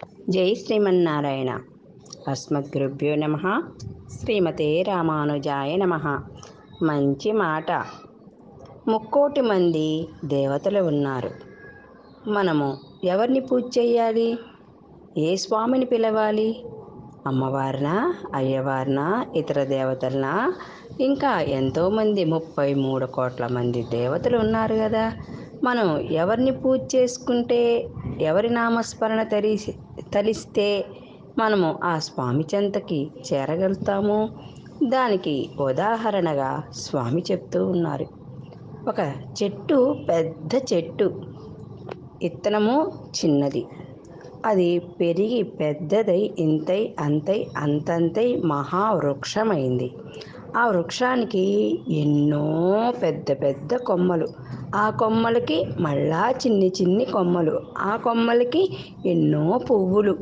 జై శ్రీమన్నారాయణ. అస్మద్గురుభ్యో నమ. శ్రీమతే రామానుజాయ నమ. మంచి మాట. ముక్కోటి మంది దేవతలు ఉన్నారు. మనము ఎవరిని పూజ చేయాలి? ఏ స్వామిని పిలవాలి? అమ్మవారినా, అయ్యవారినా, ఇతర దేవతలనా? ఇంకా ఎంతోమంది 33 కోట్ల మంది దేవతలు ఉన్నారు కదా. మనం ఎవరిని పూజ చేసుకుంటే, ఎవరి నామస్మరణ తలిస్తే మనము ఆ స్వామి చెంతకి చేరగలుగుతాము? దానికి ఉదాహరణగా స్వామి చెప్తూ ఉన్నారు. ఒక చెట్టు, పెద్ద చెట్టు, ఇత్తనము చిన్నది, అది పెరిగి పెద్దదై ఇంతై అంతై అంతంతై మహావృక్షమైంది. ఆ వృక్షానికి ఎన్నో పెద్ద పెద్ద కొమ్మలు, ఆ కొమ్మలకి మళ్ళా చిన్ని చిన్ని కొమ్మలు, ఆ కొమ్మలకి ఎన్నో పువ్వులు,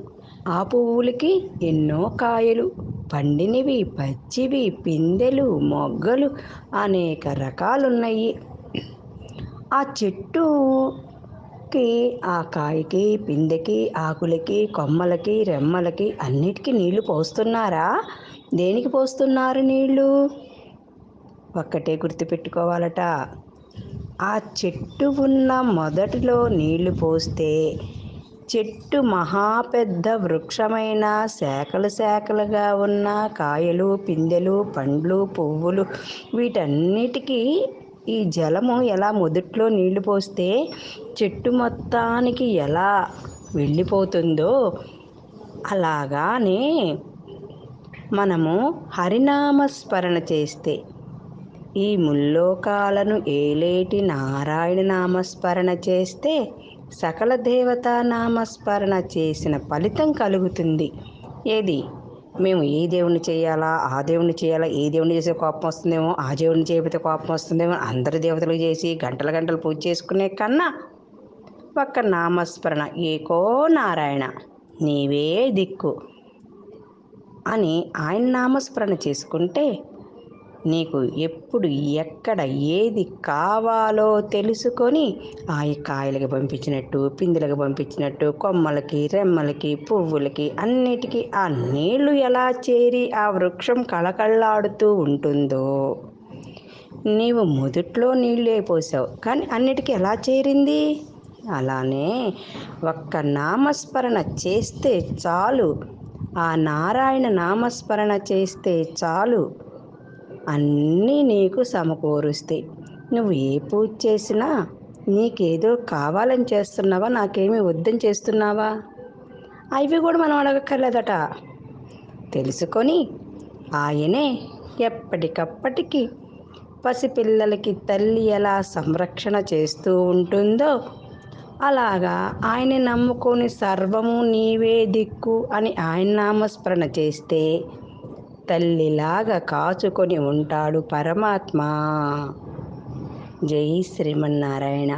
ఆ పువ్వులకి ఎన్నో కాయలు, పండినవి, పచ్చివి, పిందెలు, మొగ్గలు, అనేక రకాలున్నాయి. ఆ చెట్టుకి, ఆ కాయకి, పిందెకి, ఆకులకి, కొమ్మలకి, రెమ్మలకి అన్నిటికీ నీళ్లు పోస్తున్నారా? దేనికి పోస్తున్నారు నీళ్లు? ఒక్కటే గుర్తుపెట్టుకోవాలట. ఆ చెట్టు ఉన్న మొదటిలో నీళ్లు పోస్తే చెట్టు మహా పెద్ద వృక్షమైన, శాఖలు శాఖలుగా ఉన్న కాయలు, పిందెలు, పండ్లు, పువ్వులు, వీటన్నిటికీ ఈ జలము ఎలా మొదట్లో నీళ్లు పోస్తే చెట్టు మొత్తానికి ఎలా వెళ్ళిపోతుందో, అలాగానే మనము హరినామస్మరణ చేస్తే, ఈ ముల్లోకాలను ఏలేటి నారాయణ నామస్మరణ చేస్తే సకల దేవతా నామస్మరణ చేసిన ఫలితం కలుగుతుంది. ఏది? మేము ఏ దేవుణ్ణి చేయాలా, ఆ దేవుణ్ణి చేయాలా, ఏ దేవుణ్ణి చేసే కోపం వస్తుందేమో, ఆ దేవుణ్ణి చేయకపోతే కోపం వస్తుందేమో, అందరు దేవతలకు చేసి గంటల గంటలు పూజ చేసుకునే కన్నా ఒక్క నామస్మరణ, ఏకో నారాయణ నీవే దిక్కు అని ఆయన నామస్మరణ చేసుకుంటే నీకు ఎప్పుడు ఎక్కడ ఏది కావాలో తెలుసుకొని ఆ కాయలకి పంపించినట్టు, పిందెలకు పంపించినట్టు, కొమ్మలకి, రెమ్మలకి, పువ్వులకి అన్నిటికీ ఆ నీళ్లు ఎలా చేరి ఆ వృక్షం కళకళలాడుతూ ఉంటుందో, నీవు మొదట్లో నీళ్ళే పోసావు కానీ అన్నిటికీ ఎలా చేరింది? అలానే ఒక్క నామస్మరణ చేస్తే చాలు, ఆ నారాయణ నామస్మరణ చేస్తే చాలు, అన్నీ నీకు సమకూరుస్తాయి. నువ్వు ఏ పూజ చేసినా నీకేదో కావాలని చేస్తున్నావా, నాకేమీ వద్దని చేస్తున్నావా? అవి కూడా మనం అడగక్కర్లేదట. తెలుసుకొని ఆయనే ఎప్పటికప్పటికి పసిపిల్లలకి తల్లి ఎలా సంరక్షణ చేస్తూ ఉంటుందో, అలాగా ఆయన నమ్ముకొని సర్వము నీవే దిక్కు అని ఆయన నామస్మరణ చేస్తే తల్లిలాగా కాచుకొని ఉంటాడు పరమాత్మ. జై శ్రీమన్నారాయణ.